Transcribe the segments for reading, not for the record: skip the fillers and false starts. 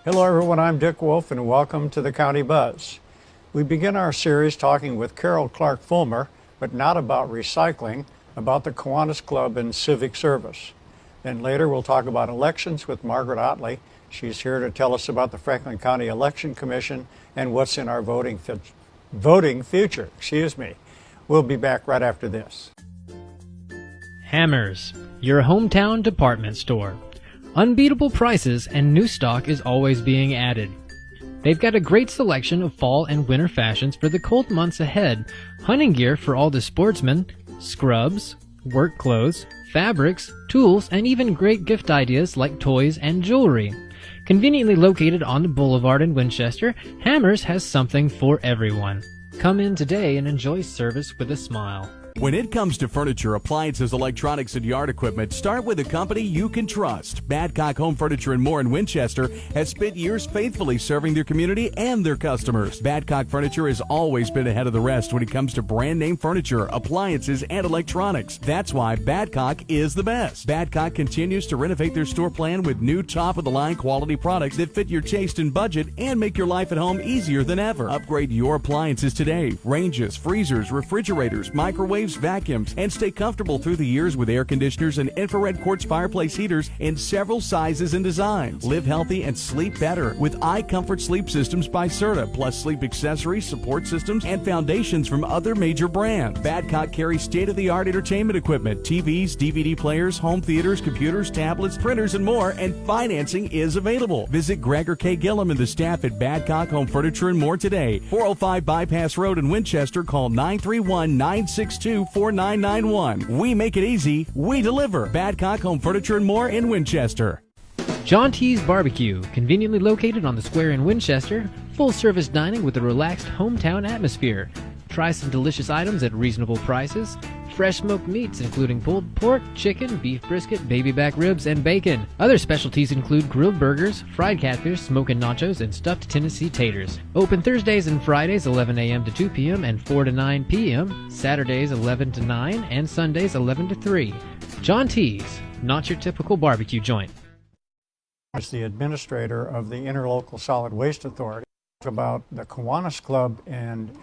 Hello everyone, I'm Dick Wolff and welcome to the County Buzz. We begin our series talking with Carol Clark Fulmer, but not about recycling, about the Kiwanis Club and Civic service. Then later we'll talk about elections with Margaret Otley. She's here to tell us about the Franklin County Election Commission and what's in our voting future. We'll be back right after this. Hammers, your hometown department store. Unbeatable prices and new stock is always being added. They've got a great selection of fall and winter fashions for the cold months ahead, hunting gear for all the sportsmen, scrubs, work clothes, fabrics, tools, and even great gift ideas like toys and jewelry. Conveniently located on the boulevard in Winchester, Hammers has something for everyone. Come in today and enjoy service with a smile. When it comes to furniture, appliances, electronics, and yard equipment, start with a company you can trust. Badcock Home Furniture and More in Winchester has spent years faithfully serving their community and their customers. Badcock Furniture has always been ahead of the rest when it comes to brand name furniture, appliances, and electronics. That's why Badcock is the best. Badcock continues to renovate their store plan with new top-of-the-line quality products that fit your taste and budget and make your life at home easier than ever. Upgrade your appliances today. Ranges, freezers, refrigerators, microwaves, vacuums, and stay comfortable through the years with air conditioners and infrared quartz fireplace heaters in several sizes and designs. Live healthy and sleep better with iComfort Sleep Systems by Serta, plus sleep accessories, support systems, and foundations from other major brands. Badcock carries state-of-the-art entertainment equipment, TVs, DVD players, home theaters, computers, tablets, printers, and more, and financing is available. Visit Gregor K. Gillum and the staff at Badcock Home Furniture and More today. 405 Bypass Road in Winchester. Call 931-962-4991. We make it easy. We deliver. Badcock Home Furniture and More in Winchester. John T's Barbecue, conveniently located on the square in Winchester. Full-service dining with a relaxed hometown atmosphere. Try some delicious items at reasonable prices. Fresh smoked meats including pulled pork, chicken, beef brisket, baby back ribs, and bacon. Other specialties include grilled burgers, fried catfish, smoking nachos, and stuffed Tennessee taters. Open Thursdays and Fridays 11 a.m. to 2 p.m. and 4 to 9 p.m. Saturdays 11 to 9 and Sundays 11 to 3. John T's, not your typical barbecue joint. As the administrator of the Interlocal Solid Waste Authority, about the Kiwanis Club and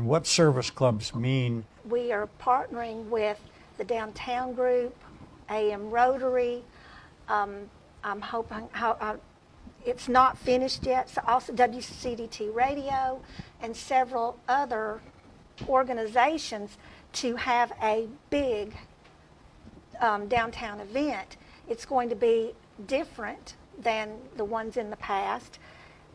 what service clubs mean. We are partnering with the Downtown Group, AM Rotary. I'm hoping it's not finished yet. So also WCDT Radio and several other organizations to have a big downtown event. It's going to be different than the ones in the past.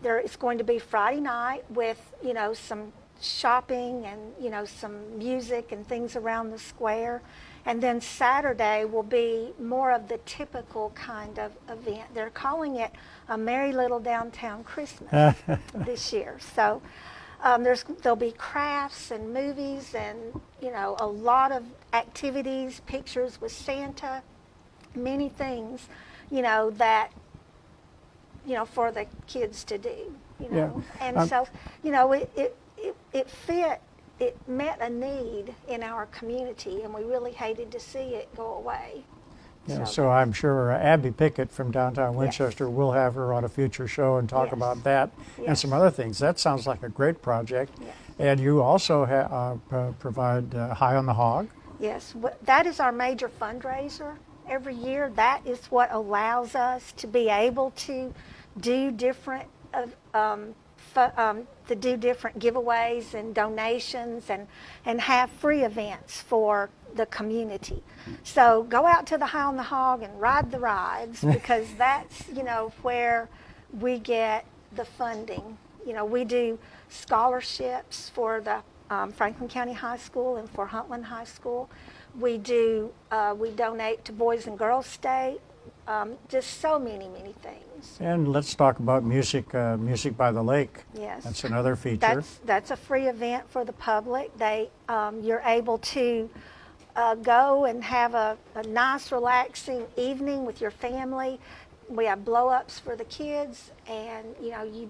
It's going to be Friday night with, some shopping and, some music and things around the square. And then Saturday will be more of the typical kind of event. They're calling it a Merry Little Downtown Christmas this year. So there'll be crafts and movies and, a lot of activities, pictures with Santa, many things, that for the kids to do, Yeah. And so, it met a need in our community, and we really hated to see it go away. Yeah, so I'm sure Abby Pickett from downtown Winchester will have her on a future show and talk about that and some other things. That sounds like a great project. Yes. And you also provide High on the Hog. Yes, that is our major fundraiser every year. That is what allows us to be able to do different different giveaways and donations and have free events for the community. So go out to the High on the Hog and ride the rides, because that's, where we get the funding. We do scholarships for the Franklin County High School and for Huntland High School. We donate to Boys and Girls State, just so many things. And let's talk about music by the lake. Yes. That's another feature. That's a free event for the public. You're able to go and have a nice, relaxing evening with your family. We have blow-ups for the kids, and you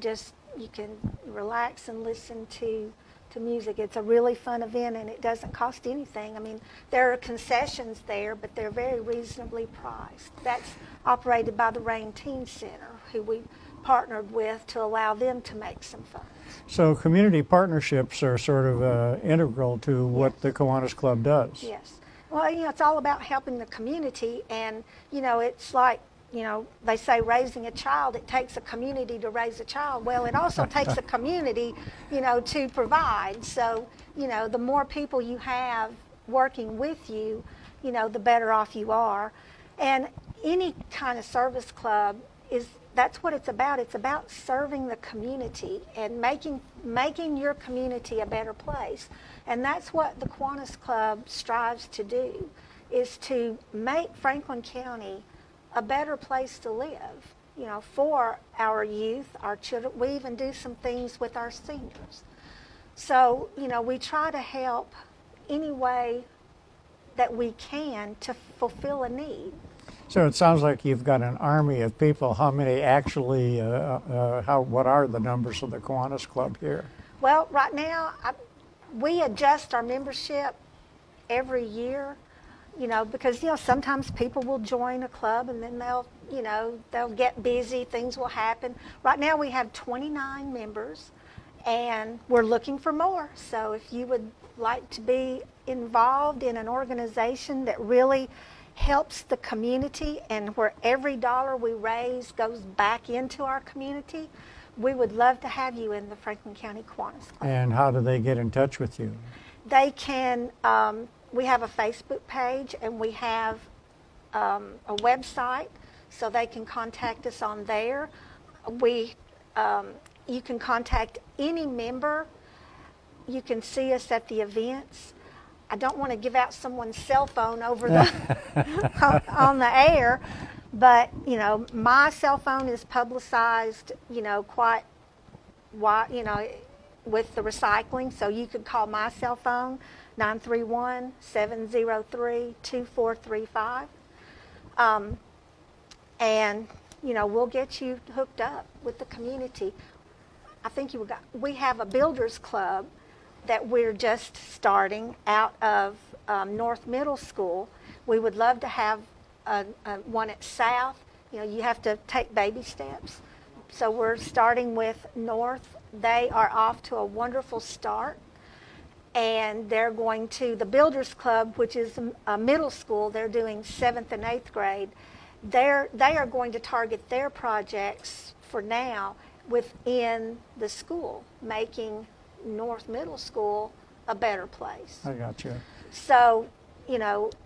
can relax and listen to music. It's a really fun event, and it doesn't cost anything. I mean, there are concessions there, but they're very reasonably priced. That's operated by the Rain Teen Center, who we partnered with to allow them to make some funds. So community partnerships are sort of integral to what the Kiwanis Club does. Yes. Well, it's all about helping the community, and, it's like, they say raising a child, it takes a community to raise a child. Well, it also takes a community, to provide. So, the more people you have working with you, the better off you are. And any kind of service club that's what it's about. It's about serving the community and making your community a better place. And that's what the Kiwanis Club strives to do, is to make Franklin County a better place to live, for our youth, our children. We even do some things with our seniors. So, we try to help any way that we can to fulfill a need. So it sounds like you've got an army of people. How many actually, what are the numbers of the Kiwanis Club here? Well, right now, we adjust our membership every year, because, sometimes people will join a club and then they'll get busy, things will happen. Right now we have 29 members and we're looking for more. So if you would like to be involved in an organization that really helps the community and where every dollar we raise goes back into our community, we would love to have you in the Franklin County Kiwanis Club. And how do they get in touch with you? They can, we have a Facebook page and we have a website, so they can contact us on there. You can contact any member. You can see us at the events. I don't want to give out someone's cell phone over the on the air, but my cell phone is publicized, quite wide, with the recycling. So you could call my cell phone, 931-703-2435, and we'll get you hooked up with the community. I think we have a builders club that we're just starting out of North Middle School. We would love to have one at South. You have to take baby steps. So we're starting with North. They are off to a wonderful start. And they're going to the Builders Club, which is a middle school. They're doing 7th and 8th grade. They are going to target their projects for now within the school, making North Middle School a better place. I got you. So,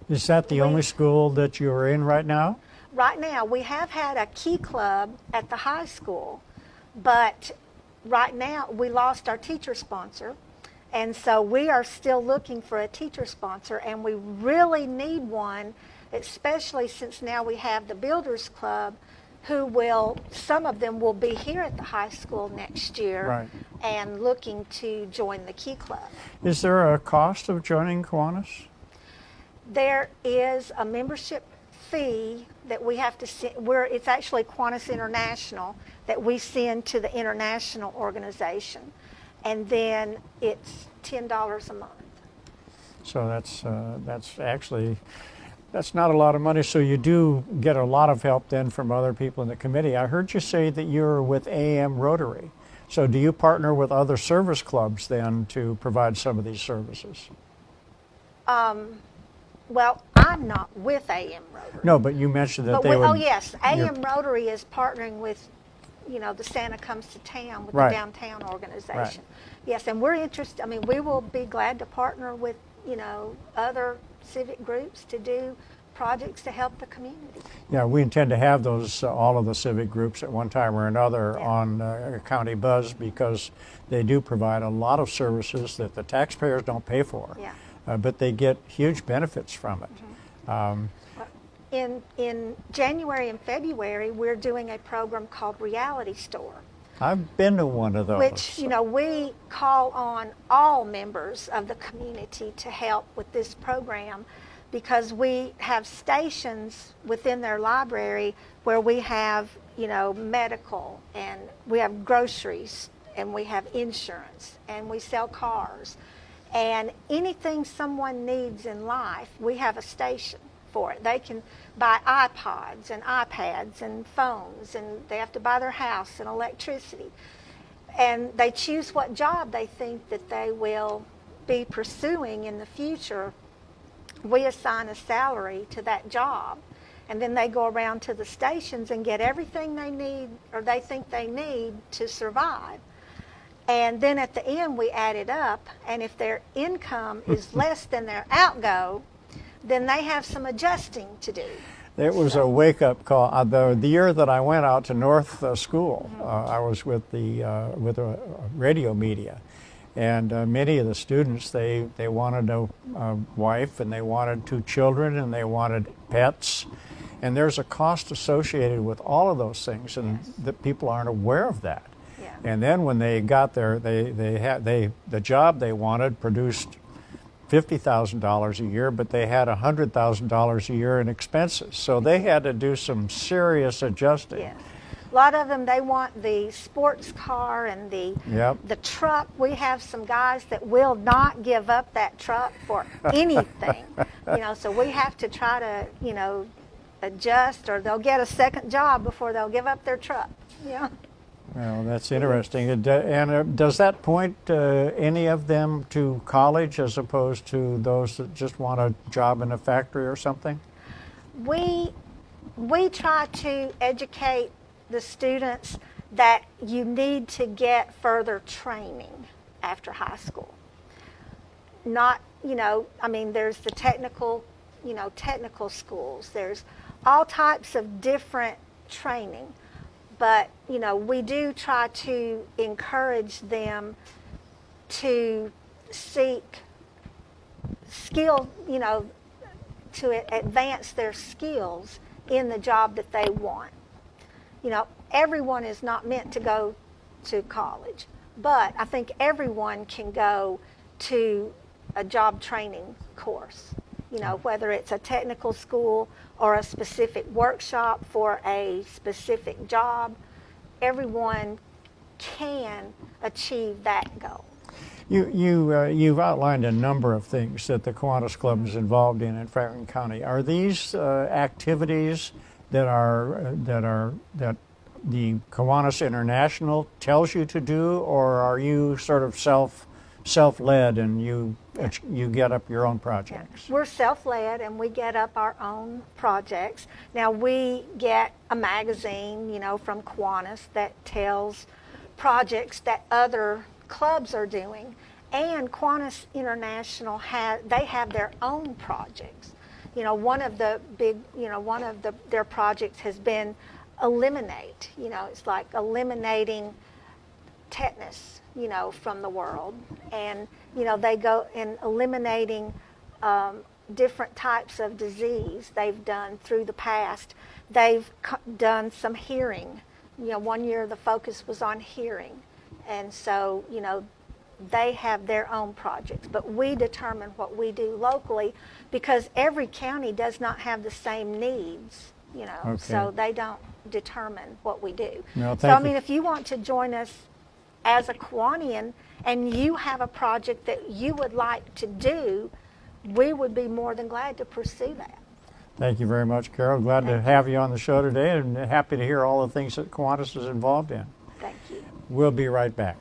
Is that the only school that you're in right now? Right now, we have had a key club at the high school, but right now we lost our teacher sponsor, and so we are still looking for a teacher sponsor, and we really need one, especially since now we have the Builders Club, some of them will be here at the high school next year, right, and looking to join the Key Club. Is there a cost of joining Kiwanis? There is a membership fee that we have to send. It's actually Kiwanis International that we send to the international organization, and then it's $10 a month. So that's not a lot of money. So you do get a lot of help then from other people in the committee. I heard you say that you're with AM Rotary. So do you partner with other service clubs then to provide some of these services? Well, I'm not with AM Rotary. No, but you mentioned that Oh yes, AM Rotary is partnering with, the Santa Comes to Town, with right, the downtown organization. Right. Yes, and we're interested. We will be glad to partner with, other civic groups to do projects to help the community. Yeah, we intend to have those, all of the civic groups at one time or another on County Buzz, because they do provide a lot of services that the taxpayers don't pay for, but they get huge benefits from it. In January and February, we're doing a program called Reality Store. I've been to one of those. Which, we call on all members of the community to help with this program, because we have stations within their library where we have, medical, and we have groceries, and we have insurance, and we sell cars. And anything someone needs in life, we have a station. for it. They can buy iPods and iPads and phones, and they have to buy their house and electricity. And they choose what job they think that they will be pursuing in the future. We assign a salary to that job, and then they go around to the stations and get everything they need or they think they need to survive. And then at the end we add it up, and if their income is less than their outgo, then they have some adjusting to do. It was a wake-up call. The year that I went out to North School, I was with the radio media, and many of the students, they wanted a wife, and they wanted 2 children, and they wanted pets, and there's a cost associated with all of those things, and that people aren't aware of that. Yeah. And then when they got there, the job they wanted produced $50,000 a year, but they had $100,000 a year in expenses. So they had to do some serious adjusting. Yeah. A lot of them, they want the sports car and the truck. We have some guys that will not give up that truck for anything. So we have to try to, adjust, or they'll get a second job before they'll give up their truck. Yeah. Well, that's interesting. And does that point any of them to college as opposed to those that just want a job in a factory or something? We try to educate the students that you need to get further training after high school. Not, there's the technical schools. There's all types of different training. But, we do try to encourage them to seek skill, to advance their skills in the job that they want. Everyone is not meant to go to college, but I think everyone can go to a job training course, whether it's a technical school or a specific workshop for a specific job. Everyone can achieve that goal. You've outlined a number of things that the Kiwanis Club is involved in Franklin County. Are these activities that the Kiwanis International tells you to do, or are you sort of self-led and you get up your own projects? Yeah. We're self-led and we get up our own projects. Now we get a magazine, from Kiwanis that tells projects that other clubs are doing, and Kiwanis International they have their own projects. One of their projects has been eliminate. It's like eliminating tetanus, from the world, and they go in eliminating different types of disease they've done through the past. They've done some hearing. One year the focus was on hearing, and so they have their own projects, but we determine what we do locally because every county does not have the same needs, Okay. So they don't determine what we do. No, So if you want to join us as a Kiwanian and you have a project that you would like to do, we would be more than glad to pursue that. Thank you very much, Carol. Glad to have you on the show today, and happy to hear all the things that Kiwanis is involved in. Thank you. We'll be right back.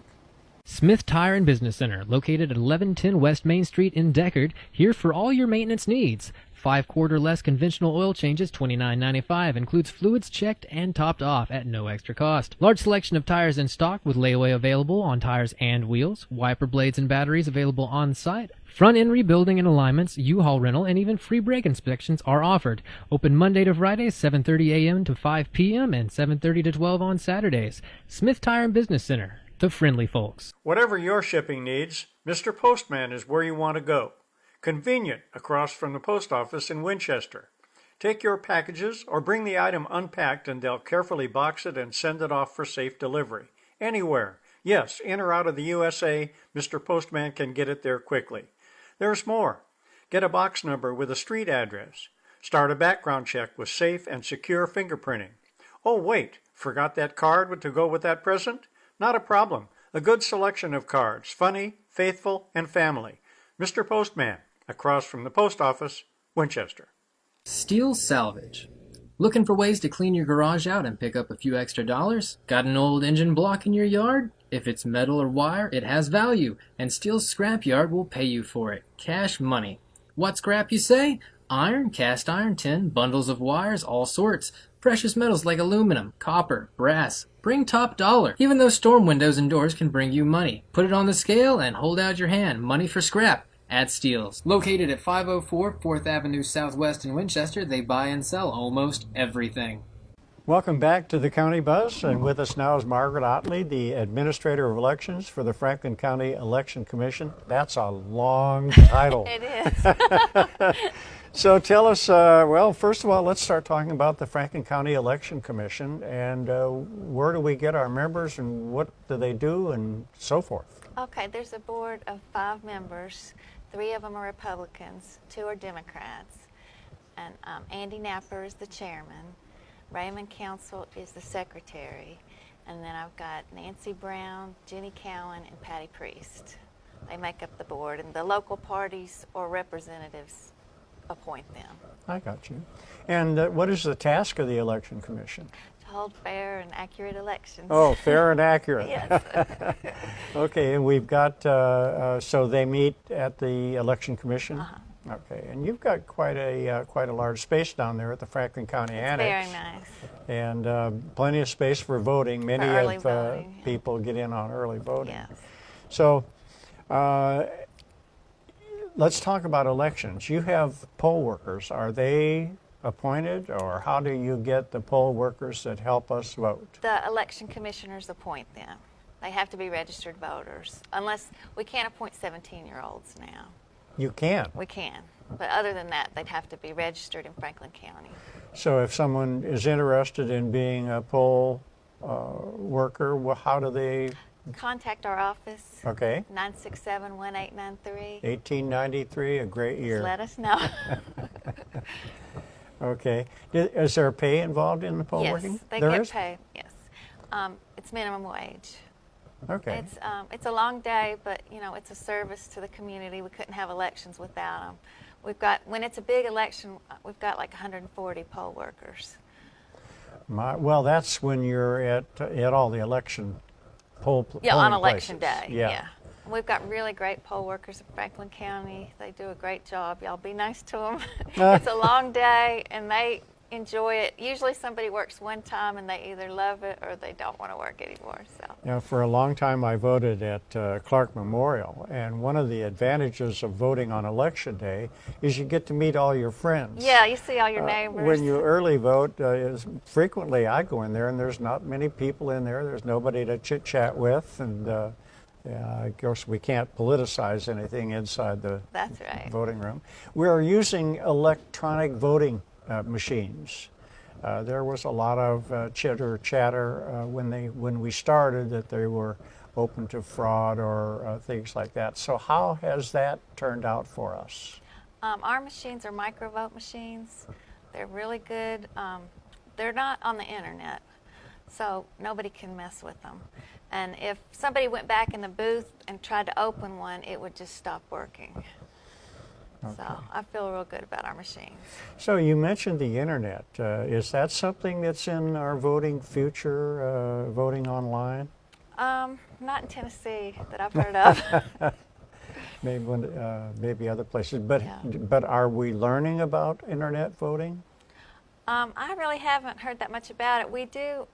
Smith Tire and Business Center, located at 1110 West Main Street in Deckard, here for all your maintenance needs. 5-quart less conventional oil changes, $29.95, includes fluids checked and topped off at no extra cost. Large selection of tires in stock with layaway available on tires and wheels. Wiper blades and batteries available on site. Front end rebuilding and alignments, U-Haul rental, and even free brake inspections are offered. Open Monday to Friday, 7:30 a.m. to 5 p.m. and 7:30 to 12 on Saturdays. Smith Tire and Business Center, the friendly folks. Whatever your shipping needs, Mr. Postman is where you want to go. Convenient across from the post office in Winchester. Take your packages or bring the item unpacked and they'll carefully box it and send it off for safe delivery. Anywhere. Yes, in or out of the USA, Mr. Postman can get it there quickly. There's more. Get a box number with a street address. Start a background check with safe and secure fingerprinting. Oh, wait, forgot that card to go with that present? Not a problem. A good selection of cards, funny, faithful, and family. Mr. Postman, across from the post office, Winchester. Steel Salvage. Looking for ways to clean your garage out and pick up a few extra dollars? Got an old engine block in your yard? If it's metal or wire, it has value, and Steel Scrapyard will pay you for it. Cash money. What scrap, you say? Iron, cast iron, tin, bundles of wires, all sorts. Precious metals like aluminum, copper, brass. Bring top dollar. Even those storm windows and doors can bring you money. Put it on the scale and hold out your hand. Money for scrap at Steels. Located at 504 4th Avenue Southwest in Winchester, they buy and sell almost everything. Welcome back to the County Buzz, and with us now is Margaret Otley, the Administrator of Elections for the Franklin County Election Commission. That's a long title. It is. So tell us, well, first of all, let's start talking about the Franklin County Election Commission, and where do we get our members, and what do they do, and so forth. Okay, there's a board of 5 members. 3 of them are Republicans, 2 are Democrats, and Andy Napper is the chairman. Raymond Council is the secretary, and then I've got Nancy Brown, Jenny Cowan, and Patty Priest. They make up the board, and the local parties or representatives appoint them. I got you. And what is the task of the Election Commission? To hold fair and accurate elections. Oh, fair and accurate. Yes. Okay, and we've got, so they meet at the Election Commission? Uh-huh. Okay, and you've got quite a large space down there at the Franklin County Annex. Very nice. And plenty of space for voting. Many early of voting, yeah. people get in on early voting. Yes. So let's talk about elections. You have poll workers. Are they appointed, or how do you get the poll workers that help us vote? The election commissioners appoint them. They have to be registered voters, unless we can't appoint 17-year-olds now. You can. We can, but other than that, they'd have to be registered in Franklin County. So if someone is interested in being a poll worker, well, how do they? Contact our office. Okay. 967-1893. 1893, a great year. Just let us know. Okay. Is there pay involved in the poll working? Yes, they There get is? paid. Yes, it's minimum wage. Okay. It's a long day, but it's a service to the community. We couldn't have elections without them. When it's a big election, we've got like 140 poll workers. Well, that's when you're at all the election polling On election places. day. Yeah. We've got really great poll workers in Franklin County. They do a great job. Y'all be nice to them. It's a long day, and they enjoy it. Usually somebody works one time, and they either love it or they don't want to work anymore. So. For a long time, I voted at Clark Memorial, and one of the advantages of voting on Election Day is you get to meet all your friends. Yeah, you see all your neighbors. When you early vote, frequently I go in there, and there's not many people in there. There's nobody to chit-chat with, and of course, we can't politicize anything inside the That's right. voting room. We are using electronic voting machines. There was a lot of chatter when we started that they were open to fraud or things like that. So how has that turned out for us? Our machines are microvote machines. They're really good. They're not on the internet, so nobody can mess with them. And if somebody went back in the booth and tried to open one, it would just stop working. Okay. So I feel real good about our machines. So you mentioned the internet. Is that something that's in our voting future, voting online? Not in Tennessee that I've heard of. Maybe other places. But Yeah. but are we learning about internet voting? I really haven't heard that much about it. We do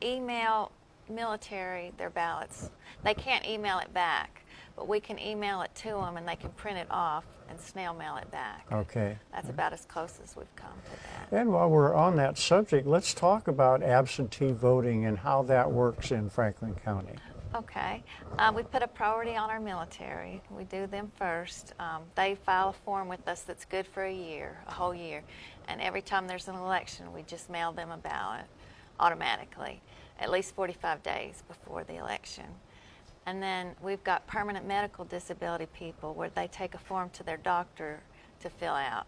email military their ballots. They can't email it back, but we can email it to them, and they can print it off and snail mail it back. Okay. That's about as close as we've come to that. And while we're on that subject, let's talk about absentee voting and how that works in Franklin County. Okay. We put a priority on our military. We do them first. They file a form with us that's good for a whole year. And every time there's an election, we just mail them a ballot automatically, at least 45 days before the election. And then we've got permanent medical disability people where they take a form to their doctor to fill out.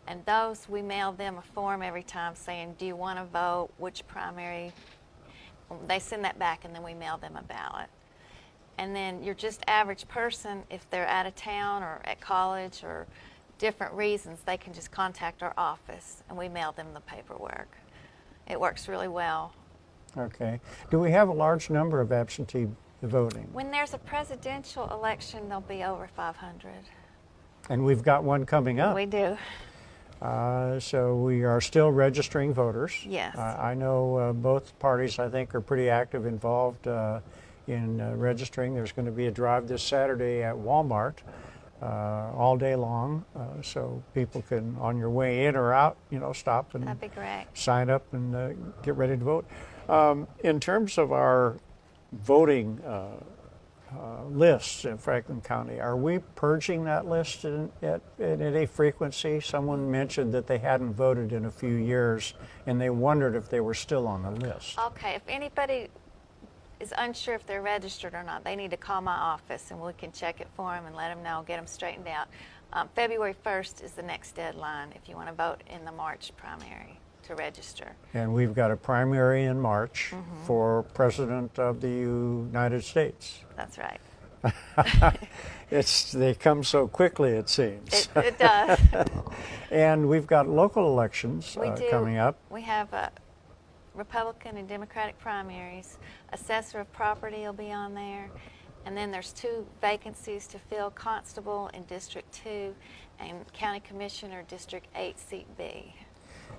And those, we mail them a form every time saying, do you want to vote, which primary? They send that back, and then we mail them a ballot. And then your just average person, if they're out of town or at college or different reasons, they can just contact our office and we mail them the paperwork. It works really well. Okay. Do we have a large number of absentee voting? When there's a presidential election, there'll be over 500. And we've got one coming up. We do. So we are still registering voters. Yes. I know both parties, I think, are pretty active, involved in registering. There's going to be a drive this Saturday at Walmart all day long, so people can, on your way in or out, stop and That'd be great. sign up and get ready to vote. In terms of our voting lists in Franklin County, are we purging that list at any frequency? Someone mentioned that they hadn't voted in a few years and they wondered if they were still on the list. Okay, if anybody is unsure if they're registered or not, they need to call my office and we can check it for them and let them know, get them straightened out. February 1st is the next deadline if you want to vote in the March primary to register. And we've got a primary in March for President of the United States. That's right. They come so quickly, it seems. It does. And we've got local elections coming up. We have Republican and Democratic primaries. Assessor of property will be on there. And then there's 2 vacancies to fill, Constable in District 2 and County Commissioner District 8, Seat B.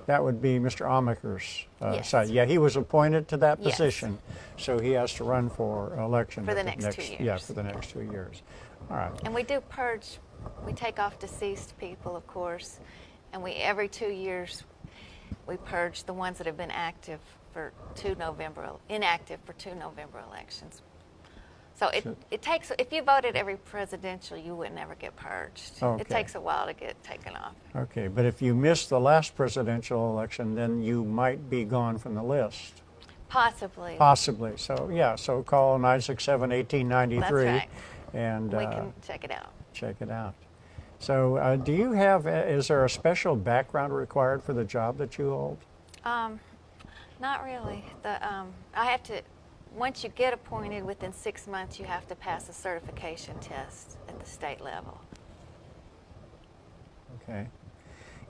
That would be Mr. Amaker's Yes. side. Yeah, he was appointed to that Yes. position, so he has to run for election For the at next 2 years. Yeah, for the next 2 years. All right. And we do purge. We take off deceased people, of course, and every 2 years we purge the ones that have been inactive for 2 November elections. So it takes, if you voted every presidential, you would never get purged. Okay. It takes a while to get taken off. Okay, but if you missed the last presidential election, then you might be gone from the list. Possibly. Possibly. So, yeah, so call 967-1893. That's right. And We can check it out. check it out. So do you have, is there a special background required for the job that you hold? Not really. I have to, once you get appointed, within 6 months, you have to pass a certification test at the state level. Okay.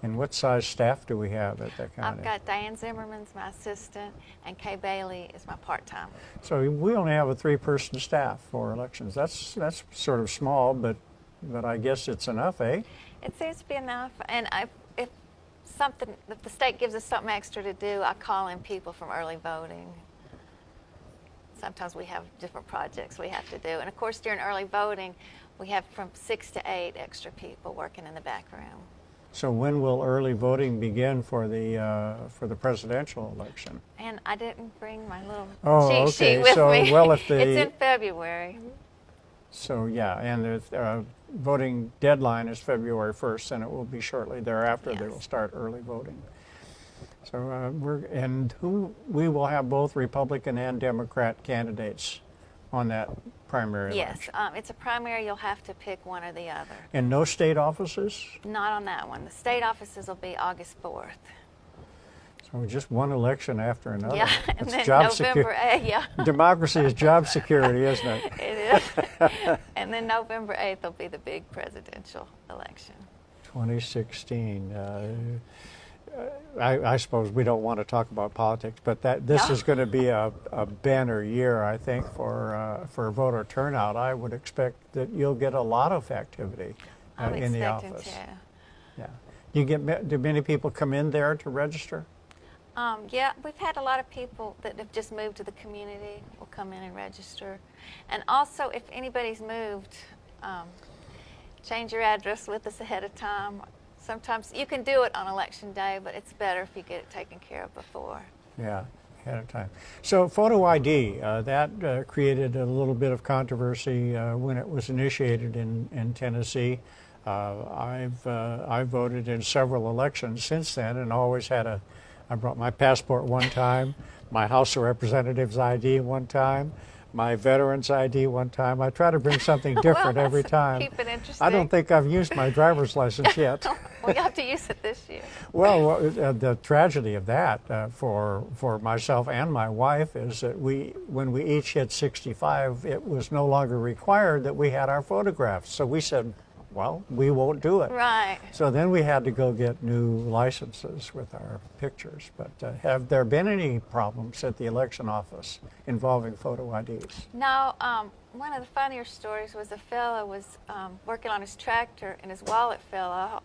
And what size staff do we have at that county? I've got Diane Zimmerman's my assistant, and Kay Bailey is my part-time. So we only have a 3-person staff for elections. That's sort of small, but I guess it's enough, eh? It seems to be enough, and if the state gives us something extra to do, I call in people from early voting. Sometimes we have different projects we have to do, and of course during early voting, we have from 6 to 8 extra people working in the back room. So when will early voting begin for the presidential election? And I didn't bring my little Oh, cheat sheet okay. with So, me. well, if the It's in February. So yeah, and the voting deadline is February 1st, and it will be shortly thereafter they Yes. will start early voting. So we will have both Republican and Democrat candidates on that primary Yes, election. it's a primary. You'll have to pick one or the other. And no state offices? Not on that one. The state offices will be August 4th. So just one election after another. Yeah, and That's then job November 8th, yeah. Democracy is job security, isn't it? It is. And then November 8th will be the big presidential election. 2016. I suppose we don't want to talk about politics, but this No. is going to be a banner year, I think, for voter turnout. I would expect that you'll get a lot of activity I'm in the expecting office. to. Yeah. Do many people come in there to register? Yeah, we've had a lot of people that have just moved to the community will come in and register. And also, if anybody's moved, change your address with us ahead of time. Sometimes you can do it on election day, but it's better if you get it taken care of before. Yeah, ahead of time. So photo ID, that created a little bit of controversy when it was initiated in Tennessee. I've voted in several elections since then and always had I brought my passport one time, my House of Representatives ID one time, my Veterans ID one time. I try to bring something different every time. Keep it interesting. I don't think I've used my driver's license yet. We have to use it this year. Well, the tragedy of that for myself and my wife is that when we each hit 65, it was no longer required that we had our photographs. So we said, well, we won't do it. Right. So then we had to go get new licenses with our pictures. But have there been any problems at the election office involving photo IDs? No, one of the funnier stories was a fella was working on his tractor and his wallet fell out.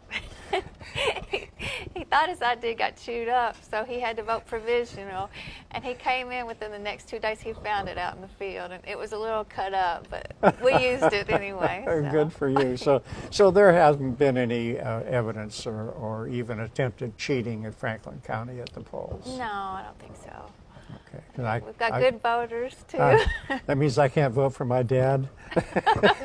He thought his ID got chewed up, so he had to vote provisional. And he came in within the next 2 days, he found it out in the field. And it was a little cut up, but we used it anyway. So. Good for you. So there hasn't been any evidence or even attempted cheating in Franklin County at the polls? No, I don't think so. Okay. We've got good voters, too. That means I can't vote for my dad?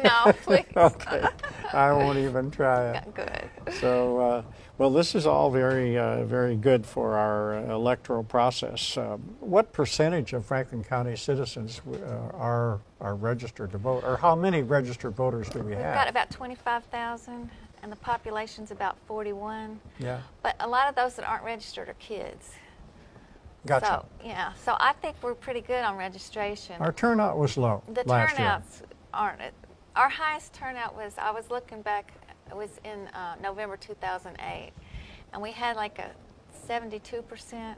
No, please. Okay. I won't even try it. Good. So, well, this is all very good for our electoral process. What percentage of Franklin County citizens are registered to vote, or how many registered voters do we have? We've got about 25,000, and the population's about 41. Yeah. But a lot of those that aren't registered are kids. Gotcha. So, yeah, so I think we're pretty good on registration. Our turnout was low The last turnouts aren't it. Our highest turnout was, I was looking back, it was in November 2008, and we had like a 72%,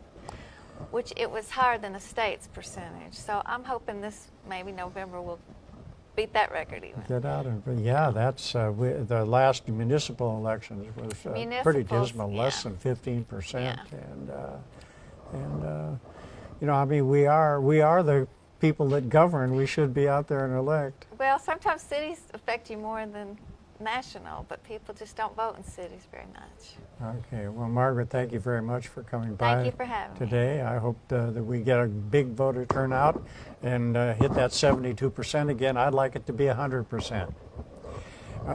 which it was higher than the state's percentage. So I'm hoping this, maybe November, will beat that record even. Get out of yeah. That's the last municipal elections was pretty dismal, less than 15%, Yeah. and you know, I mean, we are the people that govern. We should be out there and elect. Well, sometimes cities affect you more than national, but people just don't vote in cities very much. Okay. Well, Margaret, thank you very much for coming by Thank you for having me. today. I hope that we get a big voter turnout and hit that 72% again. I'd like it to be 100%.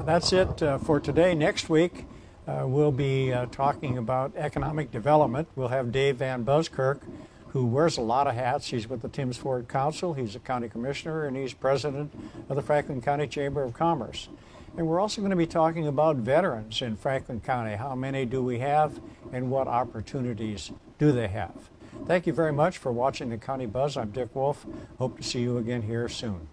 That's it for today. Next week, we'll be talking about economic development. We'll have Dave Van Buskirk, who wears a lot of hats. He's with the Tims Ford Council. He's a county commissioner, and he's president of the Franklin County Chamber of Commerce. And we're also going to be talking about veterans in Franklin County. How many do we have, and what opportunities do they have? Thank you very much for watching the County Buzz. I'm Dick Wolff. Hope to see you again here soon.